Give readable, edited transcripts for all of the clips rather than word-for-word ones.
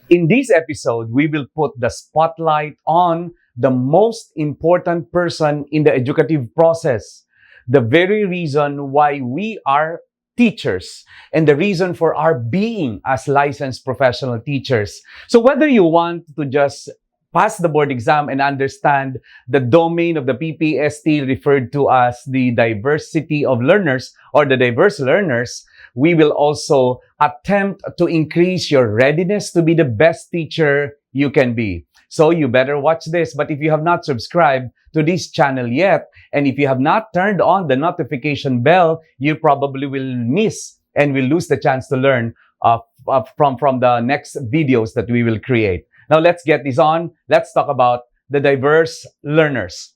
In this episode, we will put the spotlight on the most important person in the educative process, the very reason why we are teachers, and the reason for our being as licensed professional teachers. So whether you want to just pass the board exam and understand the domain of the PPST referred to as the diversity of learners or the diverse learners, we will also attempt to increase your readiness to be the best teacher you can be. So you better watch this. But if you have not subscribed to this channel yet, and if you have not turned on the notification bell, you probably will miss and will lose the chance to learn from the next videos that we will create. Now let's get this on. Let's talk about the diverse learners.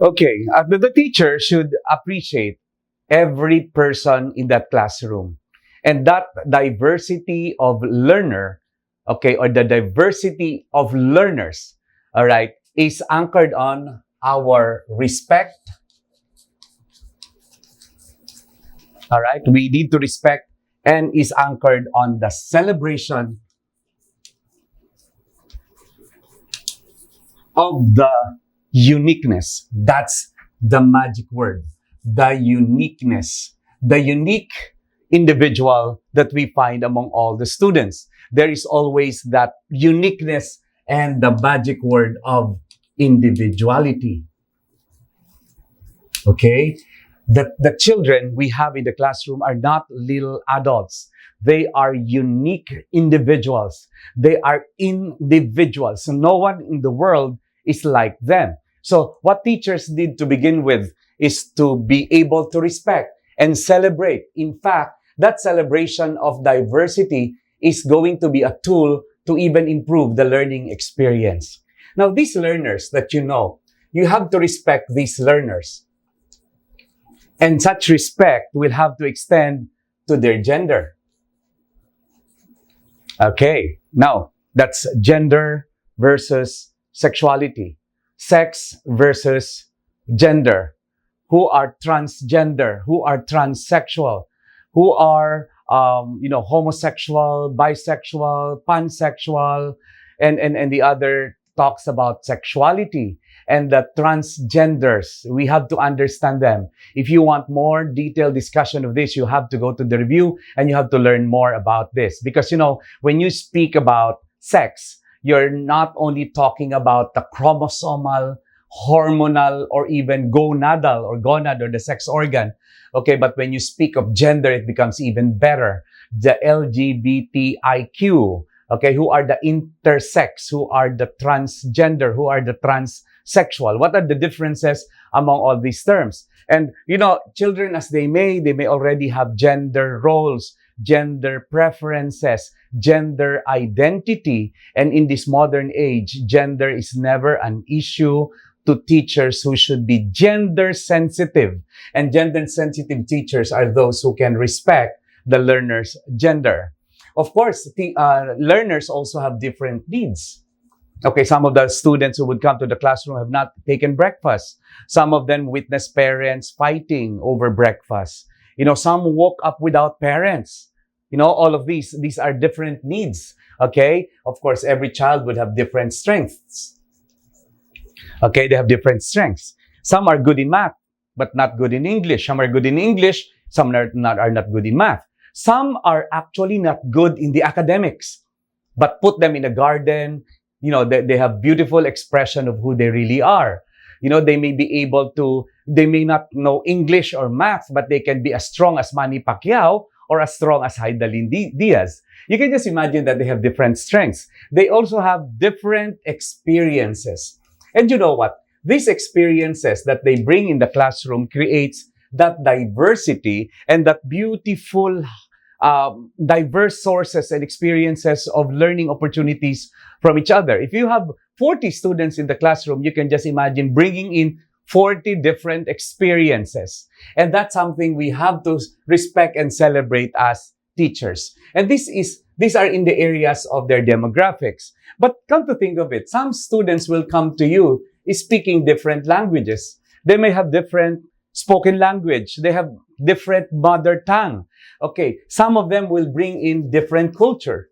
Okay, the teacher should appreciate every person in that classroom. And that diversity of learner, okay, or the diversity of learners, all right, is anchored on our respect. All right, we need to respect and is anchored on the celebration of the uniqueness. That's the magic word. The uniqueness. The unique individual that we find among all the students. There is always that uniqueness and the magic word of individuality. Okay? The children we have in the classroom are not little adults. They are unique individuals. They are individuals. So no one in the world is like them. So what teachers need to begin with is to be able to respect and celebrate. In fact, that celebration of diversity is going to be a tool to even improve the learning experience. Now, these learners that you have to respect these learners. And such respect will have to extend to their gender. Okay, now that's gender versus sexuality, sex versus gender, who are transgender, who are transsexual, who are, homosexual, bisexual, pansexual, and the other talks about sexuality. And the transgenders, we have to understand them. If you want more detailed discussion of this, you have to go to the review and you have to learn more about this. Because, when you speak about sex, you're not only talking about the chromosomal, hormonal, or even gonad or the sex organ. Okay, but when you speak of gender, it becomes even better. The LGBTIQ, okay, who are the intersex, who are the transgender, who are the transsexual. What are the differences among all these terms? And, children as they may already have gender roles, gender preferences, gender identity. And in this modern age, gender is never an issue to teachers who should be gender sensitive. And gender sensitive teachers are those who can respect the learner's gender. Of course, learners also have different needs. Okay, some of the students who would come to the classroom have not taken breakfast. Some of them witness parents fighting over breakfast. Some woke up without parents. All of these are different needs. Okay, of course, every child would have different strengths. Okay, they have different strengths. Some are good in math, but not good in English. Some are good in English, some are not good in math. Some are actually not good in the academics, but put them in a garden, they have beautiful expression of who they really are. They may not know English or math, but they can be as strong as Manny Pacquiao or as strong as Haidalin Diaz. You can just imagine that they have different strengths. They also have different experiences. And you know what? These experiences that they bring in the classroom creates that diversity and that beautiful diverse sources and experiences of learning opportunities from each other. If you have 40 students in the classroom, you can just imagine bringing in 40 different experiences. And that's something we have to respect and celebrate as teachers. And these are in the areas of their demographics. But come to think of it, some students will come to you speaking different languages. They may have different spoken language. They have different mother tongue. Okay, some of them will bring in different culture.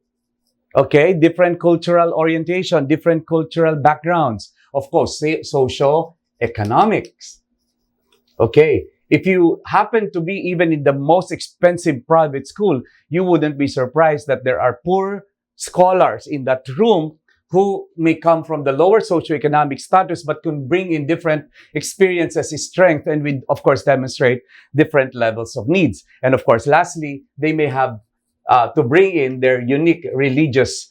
Okay, different cultural orientation, different cultural backgrounds. Of course, say social economics. Okay, if you happen to be even in the most expensive private school, you wouldn't be surprised that there are poor scholars in that room who may come from the lower socioeconomic status but can bring in different experiences, strength, and we, of course, demonstrate different levels of needs. And of course, lastly, they may have to bring in their unique religious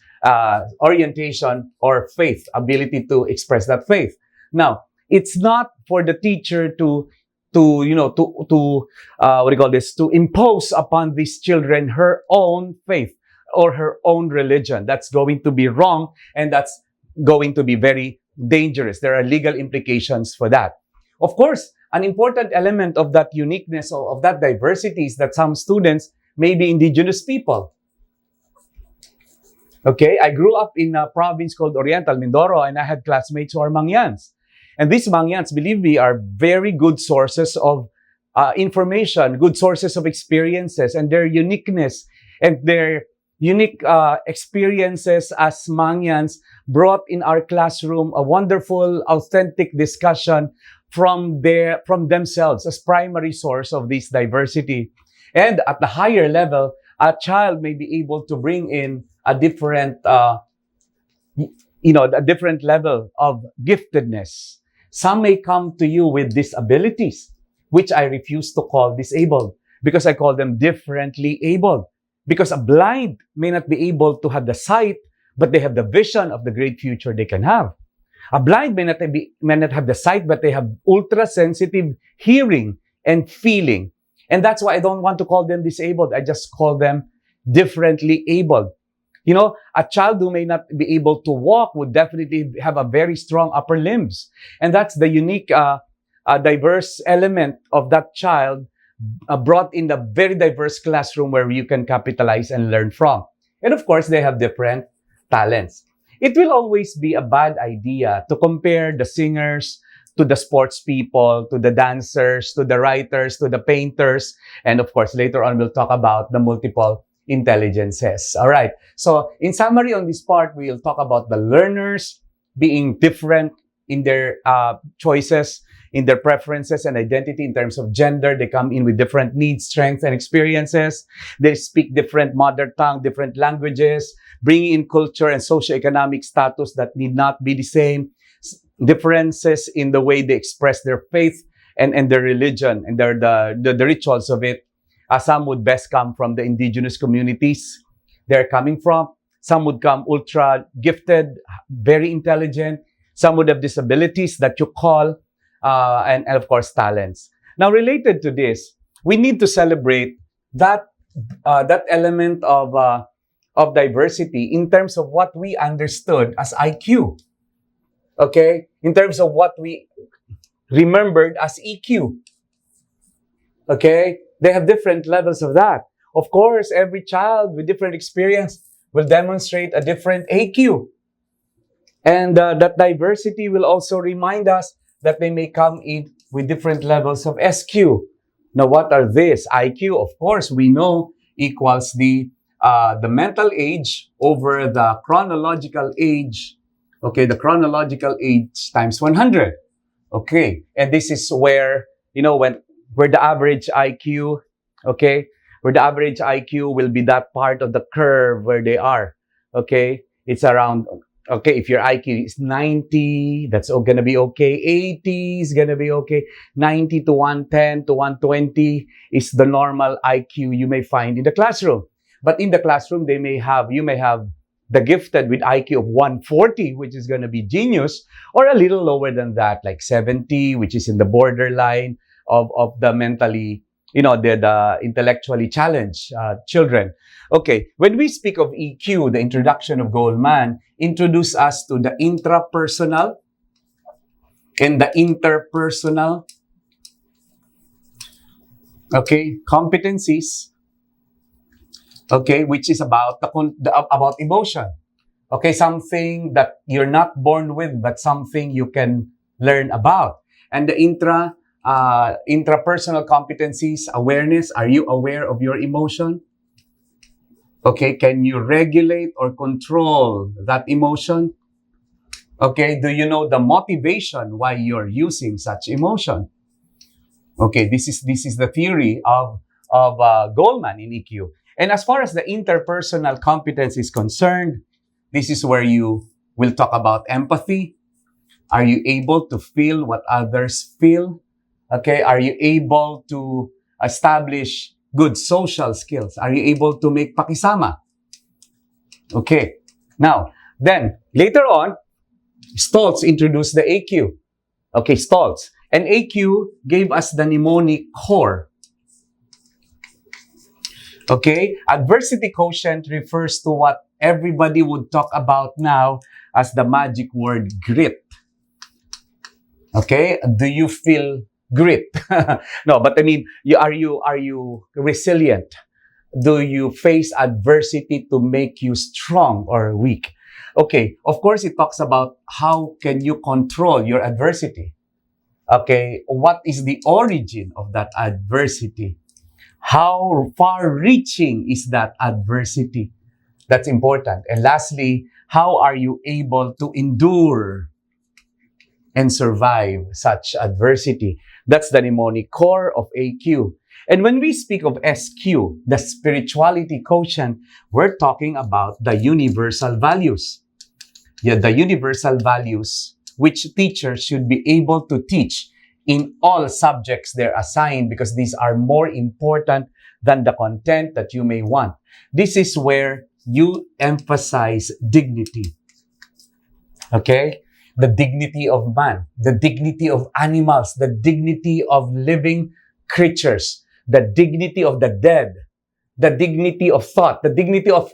orientation or faith, ability to express that faith. Now, it's not for the teacher to what do you call this, to impose upon these children her own faith or her own religion. That's going to be wrong, and that's going to be very dangerous. There are legal implications for that. Of course, an important element of that uniqueness, of that diversity, is that some students may be indigenous people. Okay, I grew up in a province called Oriental Mindoro, and I had classmates who are Mangyans. And these Mangyans, believe me, are very good sources of information, good sources of experiences, and their uniqueness and their unique experiences as Mangyans brought in our classroom a wonderful, authentic discussion from themselves as primary source of this diversity. And at the higher level, a child may be able to bring in a different, a different level of giftedness. Some may come to you with disabilities, which I refuse to call disabled, because I call them differently abled. Because a blind may not be able to have the sight, but they have the vision of the great future they can have. A blind may not have the sight, but they have ultra-sensitive hearing and feeling. And that's why I don't want to call them disabled. I just call them differently abled. You know, a child who may not be able to walk would definitely have a very strong upper limbs. And that's the unique, diverse element of that child brought in the very diverse classroom where you can capitalize and learn from. And of course, they have different talents. It will always be a bad idea to compare the singers to the sports people, to the dancers, to the writers, to the painters. And of course, later on, we'll talk about the multiple intelligences. All right. So in summary on this part, we'll talk about the learners being different in their choices, in their preferences and identity in terms of gender. They come in with different needs, strengths, and experiences. They speak different mother tongue, different languages, bringing in culture and socioeconomic status that need not be the same. Differences in the way they express their faith and their religion and the rituals of it. Some would best come from the indigenous communities they're coming from. Some would come ultra gifted, very intelligent. Some would have disabilities that you call, and of course, talents. Now, related to this, we need to celebrate that element of diversity in terms of what we understood as IQ. Okay? In terms of what we remembered as EQ. Okay? They have different levels of that. Of course, every child with different experience will demonstrate a different AQ. And that diversity will also remind us that they may come in with different levels of SQ. Now, what are these? IQ, of course, we know equals the mental age over the chronological age. Okay, the chronological age times 100. Okay, and this is where, where the average IQ, okay, where the average IQ will be that part of the curve where they are. Okay, it's around, okay, if your IQ is 90, that's going to be okay. 80 is going to be okay. 90 to 110 to 120 is the normal IQ you may find in the classroom. But in the classroom, you may have the gifted with IQ of 140, which is going to be genius, or a little lower than that, like 70, which is in the borderline of the mentally, the intellectually challenged children. Okay, when we speak of EQ, the introduction of Goleman introduced us to the intrapersonal and the interpersonal, okay, competencies, okay, which is about about emotion. Okay, something that you're not born with, but something you can learn about. And the intrapersonal competencies, awareness. Are you aware of your emotion? Okay, can you regulate or control that emotion? Okay, do you know the motivation why you're using such emotion? Okay, this is the theory of Goleman in EQ. And as far as the interpersonal competence is concerned, this is where you will talk about empathy. Are you able to feel what others feel? Okay, are you able to establish good social skills? Are you able to make pakisama? Okay, now, then, later on, Stoltz introduced the AQ. Okay, Stoltz. And AQ gave us the mnemonic core. Okay, adversity quotient refers to what everybody would talk about now as the magic word grit. Okay, do you feel grit? No, but I mean, are you resilient? Do you face adversity to make you strong or weak? Okay, of course, it talks about how can you control your adversity. Okay, what is the origin of that adversity? How far-reaching is that adversity? That's important. And lastly, how are you able to endure and survive such adversity? That's the mnemonic core of AQ. And when we speak of SQ, the spirituality quotient, we're talking about the universal values. Yeah, the universal values which teachers should be able to teach in all subjects they're assigned, because these are more important than the content that you may want. This is where you emphasize dignity. Okay? The dignity of man, the dignity of animals, the dignity of living creatures, the dignity of the dead, the dignity of thought, the dignity of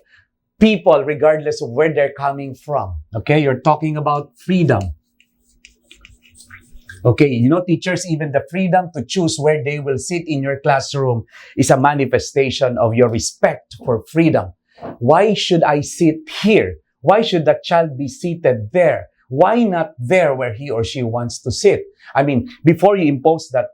people regardless of where they're coming from. Okay? You're talking about freedom. Okay, you know, teachers, even the freedom to choose where they will sit in your classroom is a manifestation of your respect for freedom. Why should I sit here? Why should the child be seated there? Why not there where he or she wants to sit? I mean, before you impose that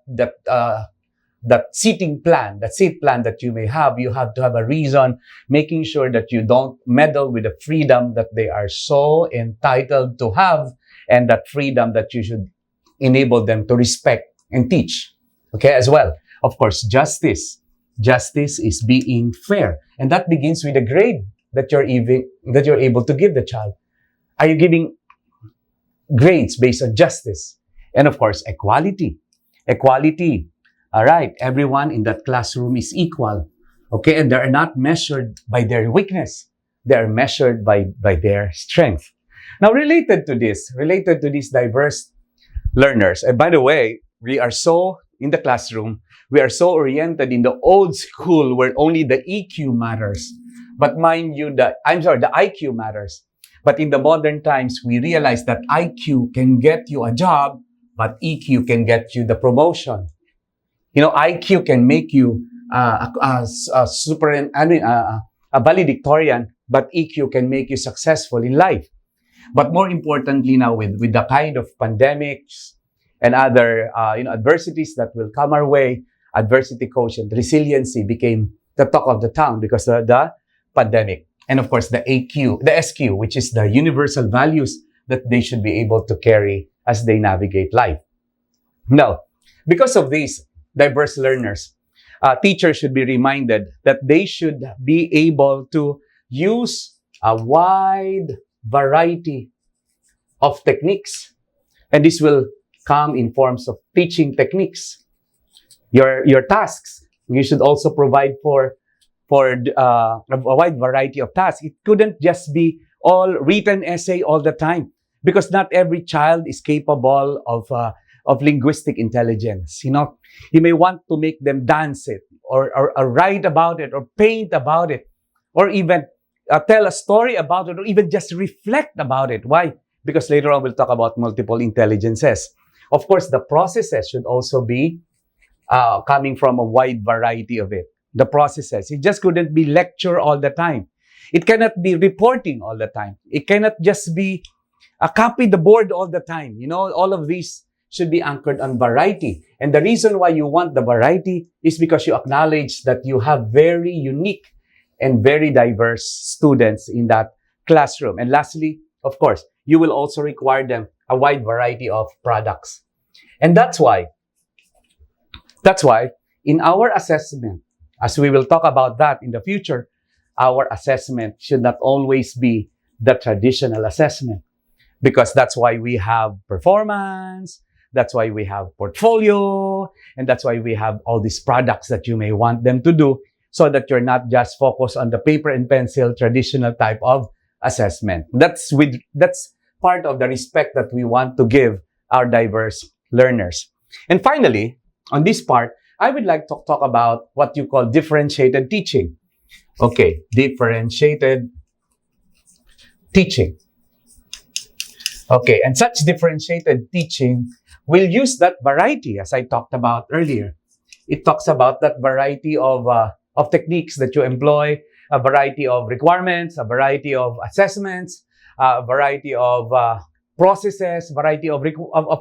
seating plan, that seat plan that you may have, you have to have a reason, making sure that you don't meddle with the freedom that they are so entitled to have, and that freedom that you should enable them to respect and teach. Okay, as well. Of course, justice. Justice is being fair. And that begins with the grade that you're able to give the child. Are you giving grades based on justice? And of course, equality. Equality. All right, everyone in that classroom is equal. Okay, and they are not measured by their weakness. They are measured by their strength. Now, related to these diverse learners. And by the way, in the classroom, we are so oriented in the old school where only the EQ matters. But mind you, the IQ matters. But in the modern times, we realize that IQ can get you a job, but EQ can get you the promotion. You know, IQ can make you a valedictorian, but EQ can make you successful in life. But more importantly now, with the kind of pandemics and other adversities that will come our way, adversity quotient, resiliency became the talk of the town because of the pandemic. And of course, the SQ, which is the universal values that they should be able to carry as they navigate life. Now, because of these diverse learners, teachers should be reminded that they should be able to use a wide variety of techniques. And this will come in forms of teaching techniques. Your tasks, you should also provide for a wide variety of tasks. It couldn't just be all written essay all the time, because not every child is capable of linguistic intelligence. You know, you may want to make them dance it or write about it or paint about it, or even tell a story about it, or even just reflect about it. Why? Because later on we'll talk about multiple intelligences. Of course, the processes should also be coming from a wide variety of it. The processes. It just couldn't be lecture all the time. It cannot be reporting all the time. It cannot just be copy the board all the time. You know, all of these should be anchored on variety. And the reason why you want the variety is because you acknowledge that you have very unique and very diverse students in that classroom. And lastly, of course, you will also require them a wide variety of products. And that's why in our assessment, as we will talk about that in the future, our assessment should not always be the traditional assessment, because that's why we have performance, that's why we have portfolio, and that's why we have all these products that you may want them to do, so that you're not just focused on the paper and pencil traditional type of assessment. That's part of the respect that we want to give our diverse learners. And finally, on this part, I would like to talk about what you call differentiated teaching. Okay, differentiated teaching. Okay, and such differentiated teaching will use that variety, as I talked about earlier. It talks about that variety of techniques that you employ, a variety of requirements, a variety of assessments, a variety of processes, variety of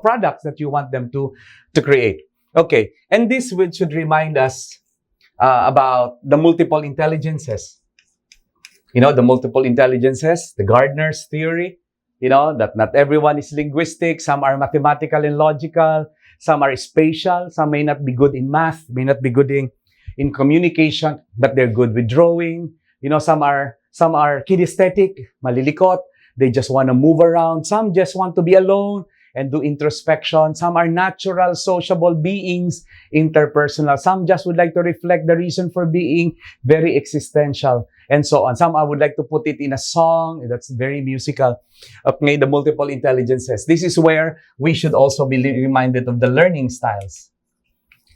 products that you want them to create. Okay, and this should remind us about the multiple intelligences. You know, the multiple intelligences, the Gardner's theory, you know, that not everyone is linguistic, some are mathematical and logical, some are spatial, some may not be good in math, may not be good in communication, but they're good with drawing. You know, some are kinesthetic, malilikot, they just want to move around. Some just want to be alone and do introspection. Some are natural, sociable beings, interpersonal. Some just would like to reflect the reason for being, very existential, and so on. Some I would like to put it in a song that's very musical. Okay, the multiple intelligences. This is where we should also be reminded of the learning styles.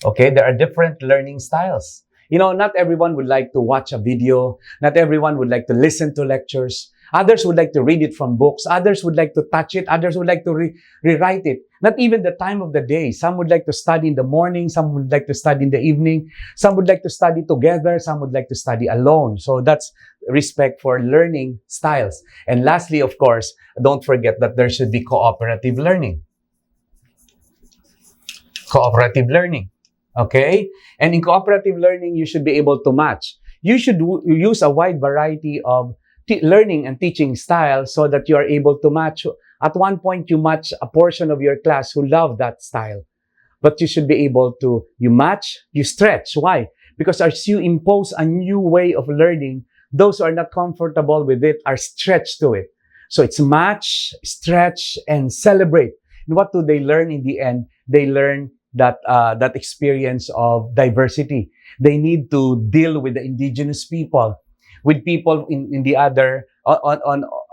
Okay, there are different learning styles. You know, not everyone would like to watch a video. Not everyone would like to listen to lectures. Others would like to read it from books. Others would like to touch it. Others would like to rewrite it. Not even the time of the day. Some would like to study in the morning. Some would like to study in the evening. Some would like to study together. Some would like to study alone. So that's respect for learning styles. And lastly, of course, don't forget that there should be cooperative learning. Cooperative learning. Okay? And in cooperative learning, you should be able to match. You should use a wide variety of learning and teaching style so that you are able to match. At one point, you match a portion of your class who love that style. But you should be able to, you match, you stretch. Why? Because as you impose a new way of learning, those who are not comfortable with it are stretched to it. So it's match, stretch, and celebrate. And what do they learn in the end? They learn that experience of diversity. They need to deal with the indigenous people, with people in the other,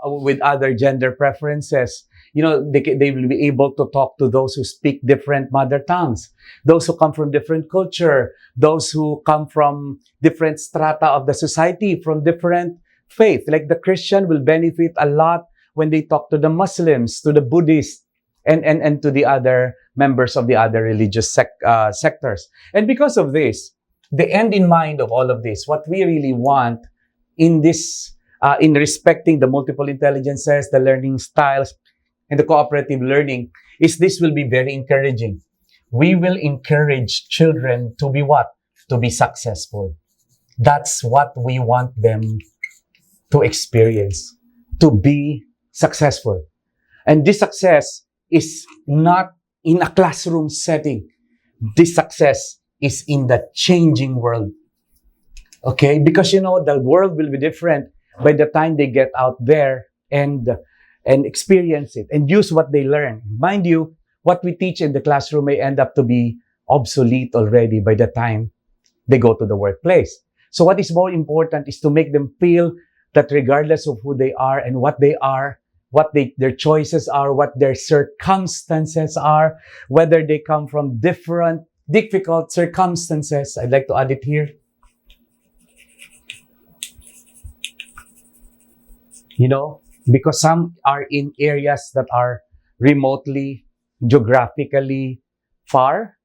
with other gender preferences. You know, they will be able to talk to those who speak different mother tongues, those who come from different culture, those who come from different strata of the society, from different faith. Like the Christian will benefit a lot when they talk to the Muslims, to the Buddhists, and to the other members of the other religious sectors. And because of this, the end in mind of all of this, what we really want in this, in respecting the multiple intelligences, the learning styles, and the cooperative learning, is this will be very encouraging. We will encourage children to be what? To be successful. That's what we want them to experience, to be successful. And this success is not in a classroom setting. This success is in the changing world. Okay? Because, you know, the world will be different by the time they get out there and experience it and use what they learn. Mind you, what we teach in the classroom may end up to be obsolete already by the time they go to the workplace. So what is more important is to make them feel that regardless of who they are and what they are, what their choices are, what their circumstances are, whether they come from different difficult circumstances. I'd like to add it here. You know, because some are in areas that are remotely, geographically far,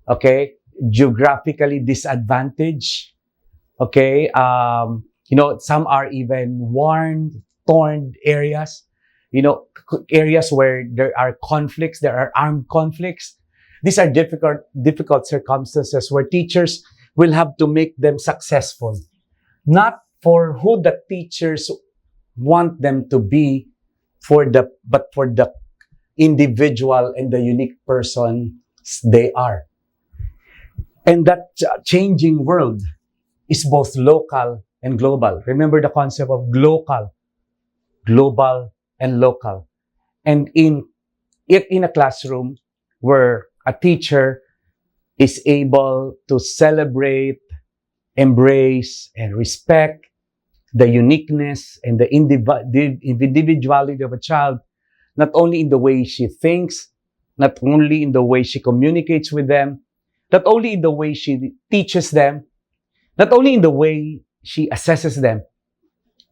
okay, geographically disadvantaged, okay, you know, some are even worn, torn areas. areas where there are conflicts, there are armed conflicts. These are difficult circumstances where teachers will have to make them successful. Not for who the teachers want them to be, but for the individual and the unique person they are. And that changing world is both local and global. Remember the concept of local, global, and local. And in a classroom where a teacher is able to celebrate, embrace, and respect the uniqueness and the individuality of a child, not only in the way she thinks, not only in the way she communicates with them, not only in the way she teaches them, not only in the way she assesses them,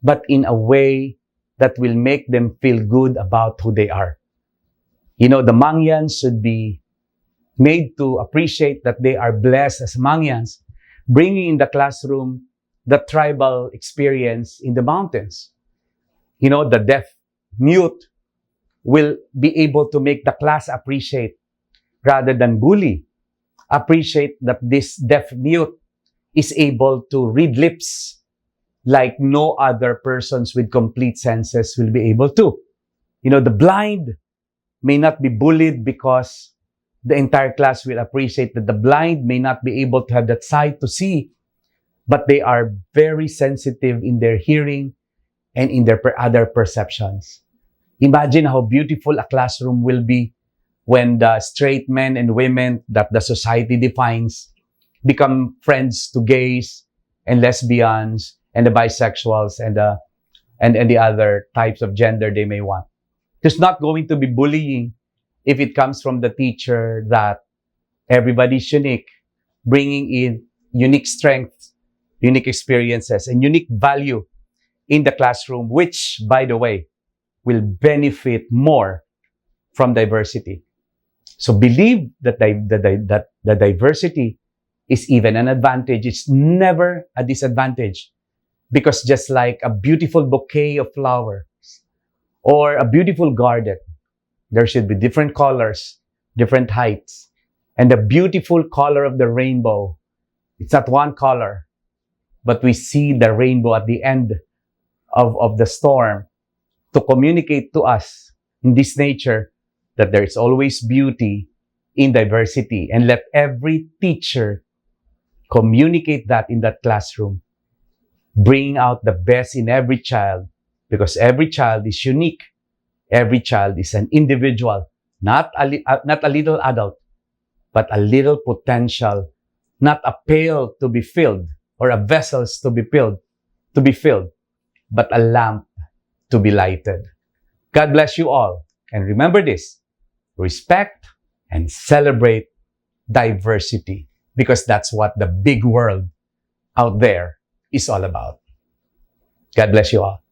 but in a way that will make them feel good about who they are. The Mangyans should be made to appreciate that they are blessed as Mangyans, bringing in the classroom the tribal experience in the mountains. The deaf, mute will be able to make the class appreciate rather than bully. Appreciate that this deaf mute is able to read lips like no other persons with complete senses will be able to. The blind may not be bullied because the entire class will appreciate that the blind may not be able to have that sight to see, but they are very sensitive in their hearing and in their other perceptions. Imagine how beautiful a classroom will be when the straight men and women that the society defines become friends to gays and lesbians and the bisexuals and the other types of gender they may want. There's not going to be bullying if it comes from the teacher that everybody's unique, bringing in unique strengths, unique experiences, and unique value in the classroom, which, by the way, will benefit more from diversity. So believe that the diversity is even an advantage. It's never a disadvantage. Because just like a beautiful bouquet of flowers or a beautiful garden, there should be different colors, different heights. And the beautiful color of the rainbow, it's not one color, but we see the rainbow at the end of the storm to communicate to us in this nature that there is always beauty in diversity. And let every teacher communicate that in that classroom, bringing out the best in every child, because every child is unique. Every child is an individual, not a little adult, but a little potential, not a pail to be filled or a vessels to be filled, but a lamp to be lighted. God bless you all. And remember this, respect and celebrate diversity, because that's what the big world out there is all about. God bless you all.